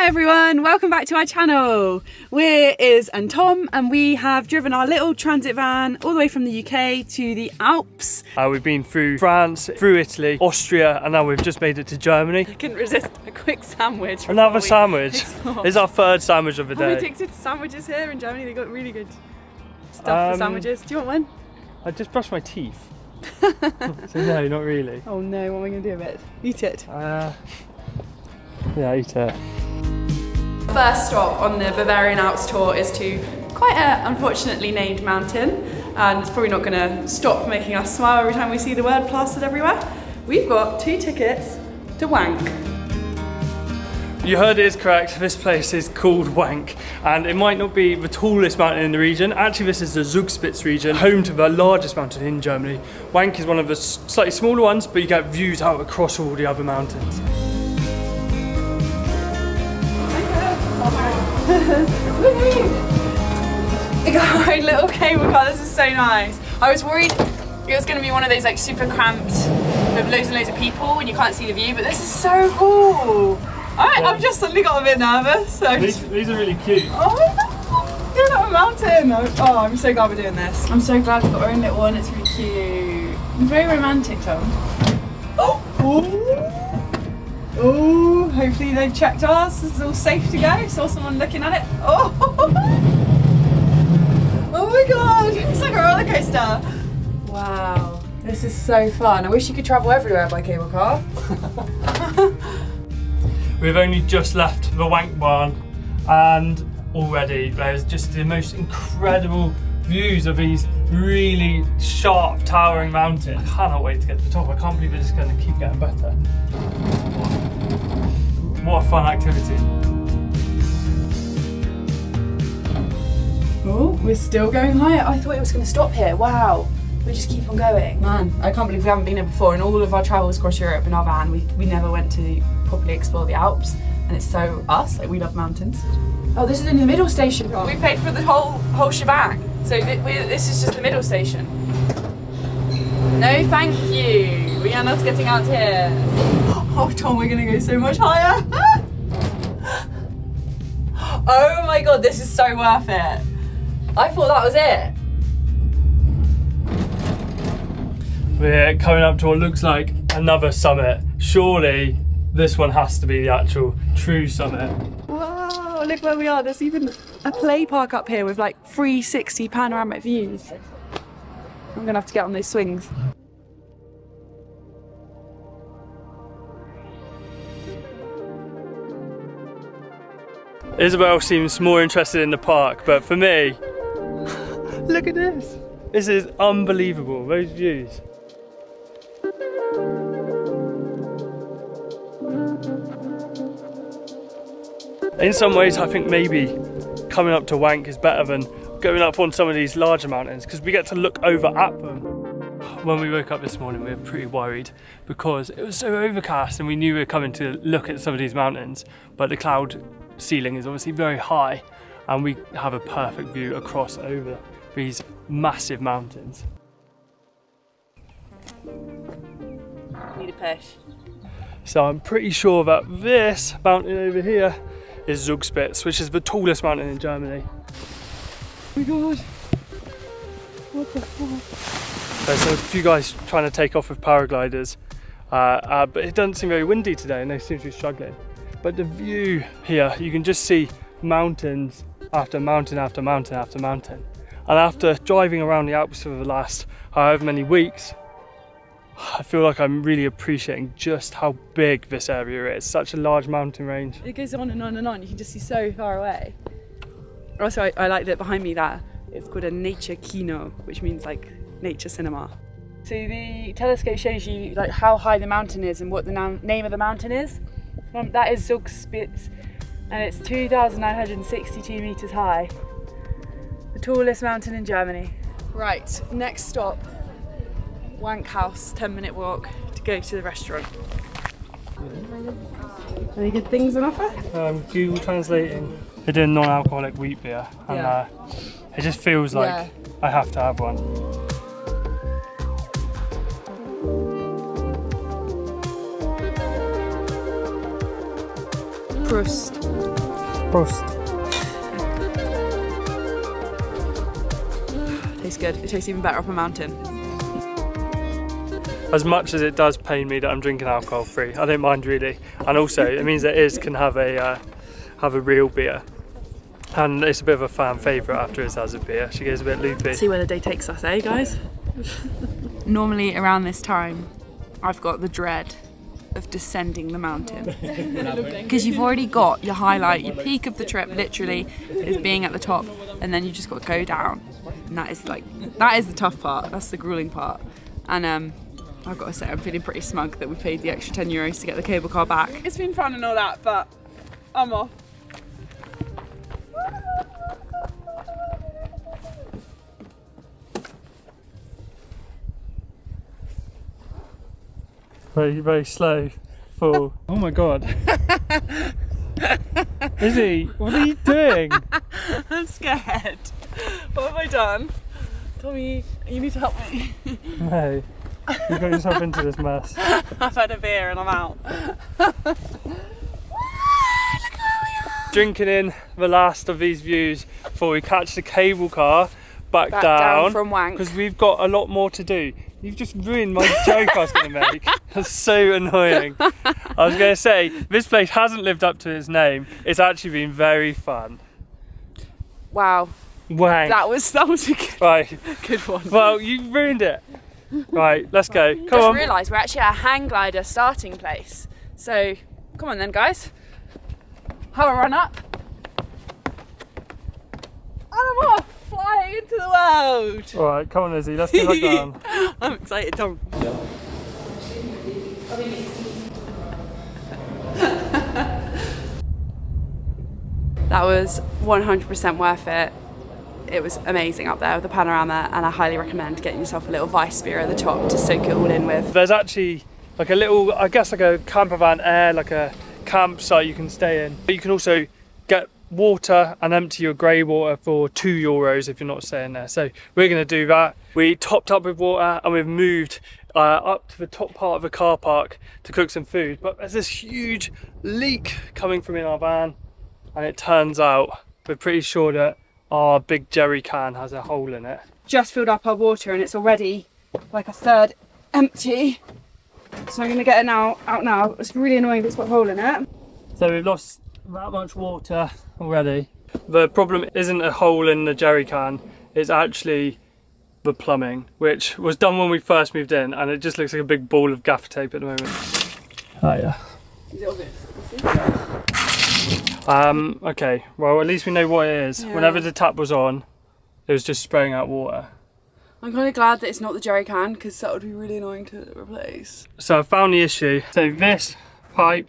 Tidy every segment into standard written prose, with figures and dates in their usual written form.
Hi everyone, welcome back to our channel. We're Iz and Tom and we have driven our little transit van all the way from the UK to the Alps. We've been through France, through Italy, Austria, and now we've just made it to Germany. I couldn't resist a quick sandwich. Another sandwich. It's our third sandwich of the day. We addicted to sandwiches here in Germany. They got really good stuff for sandwiches. Do you want one? I just brushed my teeth. So no, not really. Oh no, what am I going to do with it? Eat it. Yeah, eat it. First stop on the Bavarian Alps tour is to quite an unfortunately named mountain, and it's probably not going to stop making us smile every time we see the word plastered everywhere. We've got 2 tickets to Wank. You heard it is correct, this place is called Wank, and it might not be the tallest mountain in the region. Actually, this is the Zugspitze region, home to the largest mountain in Germany. Wank is one of the slightly smaller ones, but you get views out across all the other mountains. I got my little cable car, this is so nice. I was worried it was going to be one of those like super cramped with loads and loads of people and you can't see the view, but this is so cool. I've just suddenly got a bit nervous. So these are really cute. Oh my god, going up a mountain. Oh, I'm so glad we're doing this. I'm so glad we've got our own little one, it's really cute. It's very romantic, Tom. Oh, hopefully they've checked ours. This is all safe to go. Saw someone looking at it. Oh, oh my god, it's like a roller coaster. Wow, this is so fun. I wish you could travel everywhere by cable car. We've only just left the Wank barn and already there's just the most incredible views of these really sharp, towering mountains. I cannot wait to get to the top. I can't believe it's just going to keep getting better. What a fun activity. Oh, we're still going higher. I thought it was going to stop here. Wow, we just keep on going. Man, I can't believe we haven't been here before. In all of our travels across Europe in our van, we never went to properly explore the Alps. And it's so us, like we love mountains. Oh, this is in the middle station. We paid for the whole shebang. So this is just the middle station. No, thank you. We are not getting out here. Oh, Tom, we're gonna go so much higher. Oh my god, this is so worth it. I thought that was it. We're coming up to what looks like another summit. Surely this one has to be the actual true summit. Wow, look where we are. There's even a play park up here with like 360 panoramic views. I'm gonna have to get on those swings. Isabel seems more interested in the park, but for me, look at this. This is unbelievable, those views. In some ways, I think maybe coming up to Wank is better than going up on some of these larger mountains because we get to look over at them. When we woke up this morning, we were pretty worried because it was so overcast and we knew we were coming to look at some of these mountains, but the cloud ceiling is obviously very high and we have a perfect view across over these massive mountains. Need a push. So I'm pretty sure that this mountain over here is Zugspitze, which is the tallest mountain in Germany. Oh my god. What the fuck? There's a few guys trying to take off with paragliders, but it doesn't seem very windy today and they seem to be struggling. But the view here, you can just see mountains after mountain after mountain after mountain. And after driving around the Alps for the last however many weeks, I feel like I'm really appreciating just how big this area is. Such a large mountain range. It goes on and on and on. You can just see so far away. Also, I like that behind me that it's called a nature kino, which means like nature cinema. So the telescope shows you like how high the mountain is and what the name of the mountain is. That is Zugspitze, and it's 2,962 meters high. The tallest mountain in Germany. Right, next stop. Wank House, 10-minute walk to go to the restaurant. Any good things on offer? Google translating. They're doing non-alcoholic wheat beer, and it just feels like I have to have one. Prost. Prost. Tastes good. It tastes even better up a mountain. As much as it does pain me that I'm drinking alcohol free, I don't mind really. And also it means that Iz can have a real beer. And it's a bit of a fan favourite after Iz has a beer. She gets a bit loopy. See where the day takes us, eh guys? Normally around this time, I've got the dread of descending the mountain. Because you've already got your highlight, your peak of the trip literally is being at the top, and then you just got to go down. And that is the tough part, that's the gruelling part. And I've got to say, I'm feeling pretty smug that we paid the extra €10 to get the cable car back. It's been fun and all that, but I'm off. Very, very slow fall. Oh my god. Izzy, what are you doing? I'm scared. What have I done? Tommy, you need to help me. No, you got yourself into this mess. I've had a beer and I'm out. Drinking in the last of these views before we catch the cable car back down from Wank. Because we've got a lot more to do. You've just ruined my joke I was going to make. That's so annoying. I was going to say, this place hasn't lived up to its name. It's actually been very fun. Wow. Wank. That was a good one. Well, you ruined it. Right, let's go. Come on. Just realised we're actually at a hang glider starting place. So, come on then guys. Have a run up. And I'm off, flying into the world. Alright, come on Izzy, let's go back down. I'm excited, Tom. That was 100% worth it. It was amazing up there with the panorama, and I highly recommend getting yourself a little vice beer at the top to soak it all in with. There's actually like a little, I guess like a campervan air, like a campsite you can stay in. But you can also get water and empty your grey water for €2 if you're not staying there. So we're going to do that. We topped up with water and we've moved up to the top part of the car park to cook some food. But there's this huge leak coming from in our van, and it turns out we're pretty sure that our big jerry can has a hole in it. Just filled up our water and it's already like a third empty. So I'm going to get it out now. It's really annoying that it's got a hole in it. So we've lost that much water already. The problem isn't a hole in the jerry can, it's actually the plumbing, which was done when we first moved in, and it just looks like a big ball of gaffer tape at the moment. Oh yeah. Is it obvious? Okay, well at least we know what it is. Yeah. Whenever the tap was on, it was just spraying out water. I'm kind of glad that it's not the jerry can, because that would be really annoying to replace. So I found the issue. So this pipe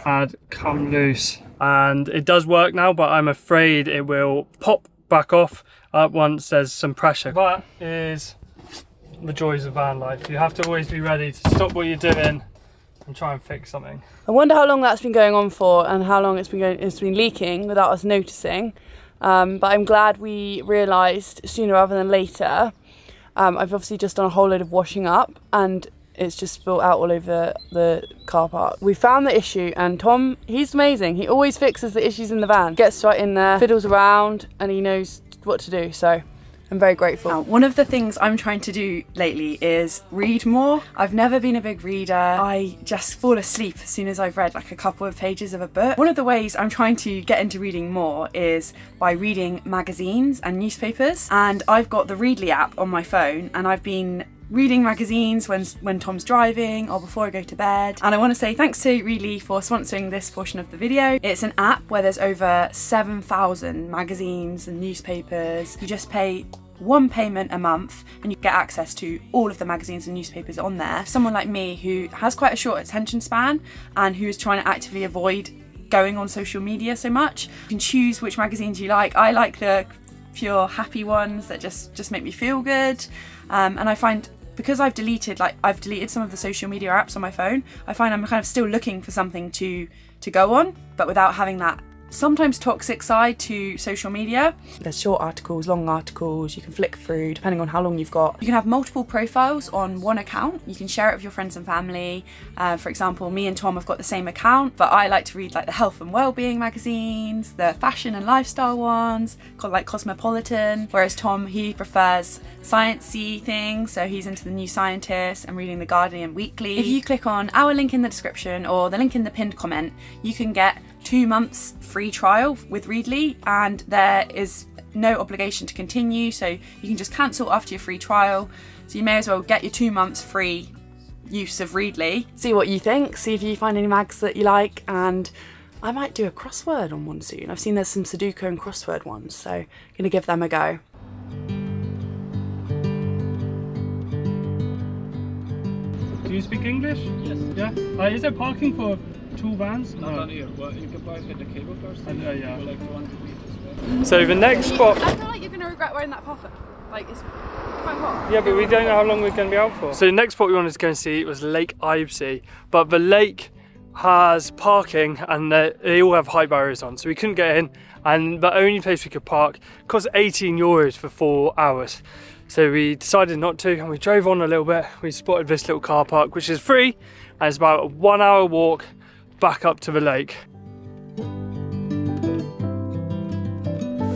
had come loose, and it does work now, but I'm afraid it will pop back off once there's some pressure. That is the joys of van life. You have to always be ready to stop what you're doing and try and fix something. I wonder how long that's been going on for, and how long it's been leaking without us noticing. But I'm glad we realised sooner rather than later. I've obviously just done a whole load of washing up, and it's just spilled out all over the car park. We found the issue, and Tom, he's amazing. He always fixes the issues in the van. Gets right in there, fiddles around, and he knows what to do, so I'm very grateful. One of the things I'm trying to do lately is read more. I've never been a big reader. I just fall asleep as soon as I've read like a couple of pages of a book. One of the ways I'm trying to get into reading more is by reading magazines and newspapers. And I've got the Readly app on my phone, and I've been reading magazines when Tom's driving or before I go to bed. And I want to say thanks to Readly for sponsoring this portion of the video. It's an app where there's over 7,000 magazines and newspapers. You just pay one payment a month and you get access to all of the magazines and newspapers on there. Someone like me who has quite a short attention span and who is trying to actively avoid going on social media so much, you can choose which magazines you like. I like the pure happy ones that just make me feel good, and I find, because I've deleted some of the social media apps on my phone, I find I'm kind of still looking for something to go on, but without having that sometimes toxic side to social media. There's short articles, long articles, you can flick through depending on how long you've got. You can have multiple profiles on one account. You can share it with your friends and family. For example, me and Tom have got the same account, but I like to read like the health and well-being magazines, the fashion and lifestyle ones, like Cosmopolitan, whereas Tom, he prefers science-y things, so he's into the New Scientist and reading the Guardian weekly. If you click on our link in the description or the link in the pinned comment, you can get 2 months free trial with Readly, and there is no obligation to continue, so you can just cancel after your free trial. So you may as well get your 2 months free use of Readly. See what you think, see if you find any mags that you like, and I might do a crossword on one soon. I've seen there's some Sudoku and crossword ones, so I'm gonna give them a go. Do you speak English? Yes. Yeah? Is there parking for 2 vans? Not on here. Well, you can park at the cable cars. Yeah. Like 200 meters away. So the next spot... I feel like you're going to regret wearing that puffer. Like, it's quite hot. Yeah, but we don't know how long we're going to be out for. So the next spot we wanted to go and see was Lake Ibsey, but the lake has parking and they all have height barriers on, so we couldn't get in, and the only place we could park cost 18 euros for 4 hours. So we decided not to, and we drove on a little bit. We spotted this little car park, which is free, and it's about a 1 hour walk back up to the lake.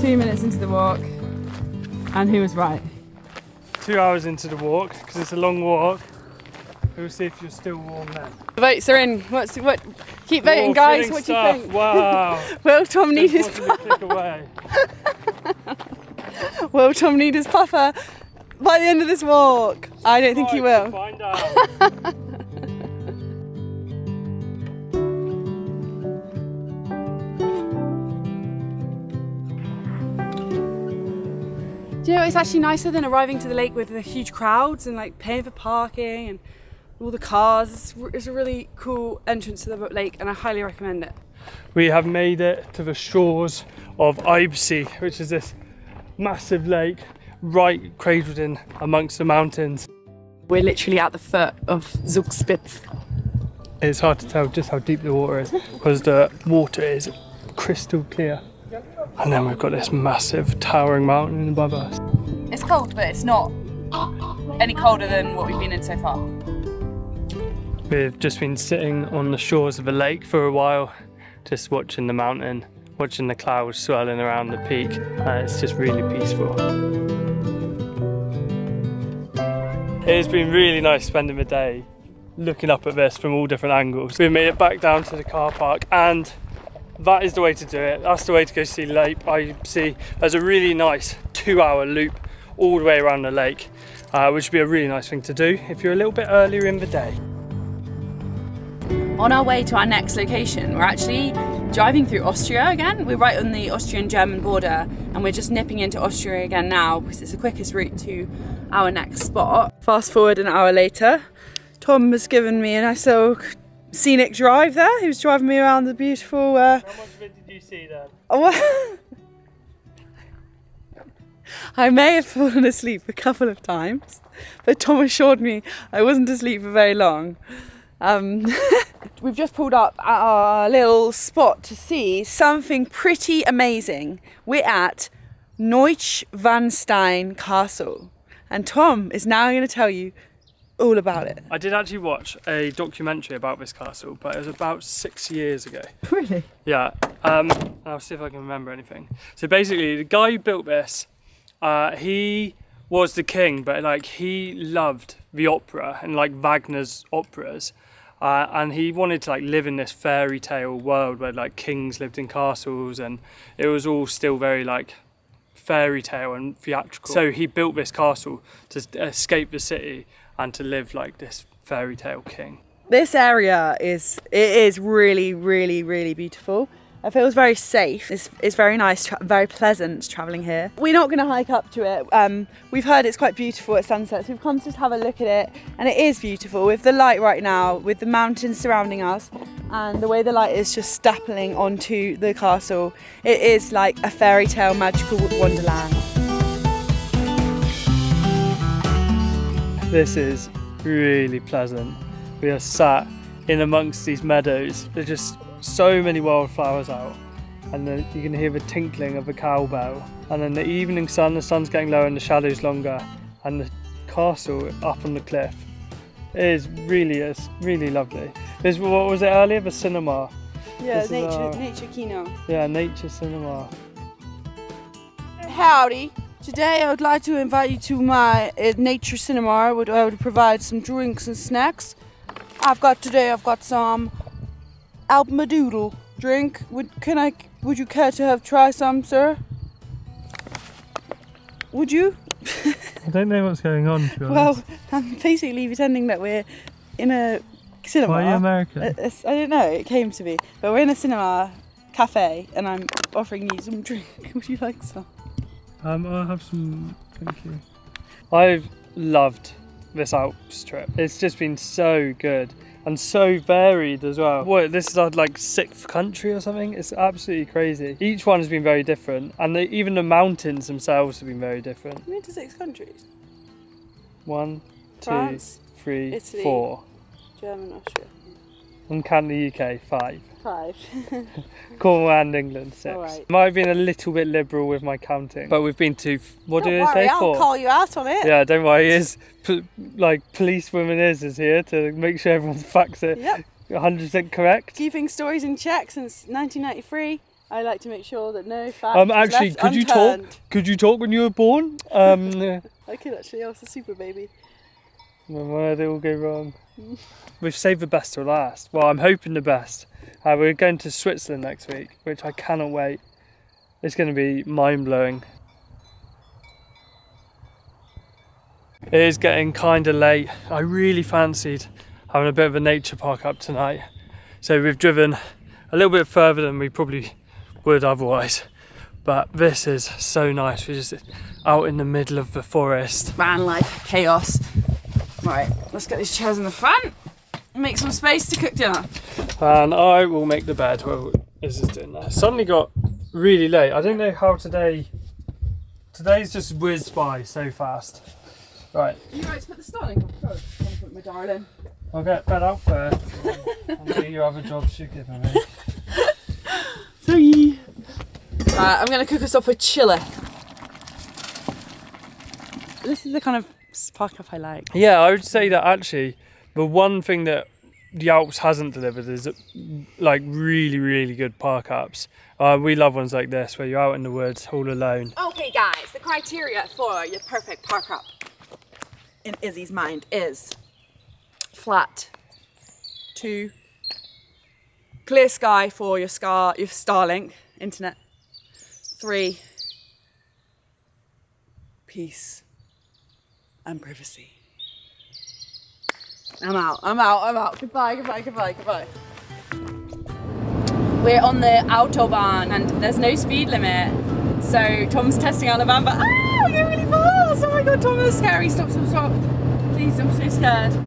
2 minutes into the walk, and who was right? 2 hours into the walk, because it's a long walk. We'll see if you're still warm then. The votes are in. Keep voting, guys. What do you think? Wow. Will Tom need his away. Will Tom need his puffer by the end of this walk? I don't think he will. Find out. Do you know, it's actually nicer than arriving to the lake with the huge crowds and like paying for parking and all the cars. It's a really cool entrance to the lake, and I highly recommend it. We have made it to the shores of Ibsey, which is this massive lake right cradled in amongst the mountains. We're literally at the foot of Zugspitze. It's hard to tell just how deep the water is because the water is crystal clear. And then we've got this massive towering mountain above us. It's cold, but it's not any colder than what we've been in so far. We've just been sitting on the shores of the lake for a while, just watching the mountain, watching the clouds swirling around the peak. It's just really peaceful. It's been really nice spending the day looking up at this from all different angles. We've made it back down to the car park, and that is the way to do it. That's the way to go see Lake Ibsey. There's a really nice 2-hour loop all the way around the lake, which would be a really nice thing to do if you're a little bit earlier in the day. On our way to our next location, we're actually driving through Austria again. We're right on the Austrian-German border, and we're just nipping into Austria again now because it's the quickest route to our next spot. Fast forward an hour later, Tom has given me a nice little scenic drive there. He was driving me around the beautiful... How much of it did you see then? I may have fallen asleep a couple of times, but Tom assured me I wasn't asleep for very long. We've just pulled up at our little spot to see something pretty amazing. We're at Neuschwanstein Castle, and Tom is now going to tell you all about it. I did actually watch a documentary about this castle, but it was about 6 years ago. Really? Yeah, I'll see if I can remember anything. So basically, the guy who built this, he was the king, but like he loved the opera and like Wagner's operas. And he wanted to like live in this fairy tale world where like kings lived in castles, and it was all still very like fairy tale and theatrical. So he built this castle to escape the city and to live like this fairy tale king. This area is really, really, really beautiful. It feels very safe. It's very nice, very pleasant travelling here. We're not going to hike up to it. We've heard it's quite beautiful at sunset, so we've come to just have a look at it, and it is beautiful with the light right now, with the mountains surrounding us, and the way the light is just dappling onto the castle. It is like a fairy tale magical wonderland. This is really pleasant. We are sat in amongst these meadows. There's just so many wildflowers out, and and then you can hear the tinkling of a cowbell. And then the evening sun, the sun's getting lower and the shadow's longer, and the castle up on the cliff. It is really lovely. There's, what was it earlier? The cinema. Yeah, nature kino. Yeah, nature cinema. Howdy. Today I would like to invite you to my nature cinema where I would provide some drinks and snacks. I've got some Alpmadoodle drink. Would you care to try some, sir? Would you? I don't know what's going on, to be honest. Well, I'm basically pretending that we're in a cinema. Why are you American? I don't know, it came to me. But we're in a cinema cafe and I'm offering you some drink. Would you like some? I'll have some, thank you. I've loved this Alps trip. It's just been so good and so varied as well. What, this is our like 6th country or something? It's absolutely crazy. Each one has been very different, and even the mountains themselves have been very different. You've been to 6 countries? 1, 2, France, 3, Italy, 4. Germany, Austria. And count the UK, 5. 5. Cornwall and England, 6. Right. Might have been a little bit liberal with my counting, but we've been to, what do they say? 4? I'll call you out on it. Yeah, don't worry. Like policewoman is here to make sure everyone's facts are 100% correct. Keeping stories in check since 1993. I like to make sure that no fact is actually, left could you unturned. talk? Could you talk when you were born? I could actually. I was a super baby. Where did it all go wrong? We've saved the best till last. Well, I'm hoping the best. We're going to Switzerland next week, which I cannot wait. It's going to be mind-blowing. It is getting kind of late. I really fancied having a bit of a nature park up tonight. So we've driven a little bit further than we probably would otherwise. But this is so nice. We're just out in the middle of the forest. Van life, chaos. Right, let's get these chairs in the front and make some space to cook dinner. And I will make the bed. Well, this is doing that. Suddenly got really late. I don't know how today's just whizzed by so fast. Right. Are you right to put the Starlink on first? My darling. I'll get bed out first and do your other jobs you're giving me. Sorry. I'm going to cook us up a chili. This is the kind of park up I like. Yeah, I would say that actually the one thing that the Alps hasn't delivered is like really good park ups. We love ones like this where you're out in the woods all alone. Okay guys, the criteria for your perfect park up in Izzy's mind is flat, 2, clear sky for your Starlink internet, 3, peace and privacy. I'm out. Goodbye. We're on the Autobahn and there's no speed limit. So Tom's testing out the van, but we're going really fast. Oh my god, Tom is scary. Stop. Please, I'm so scared.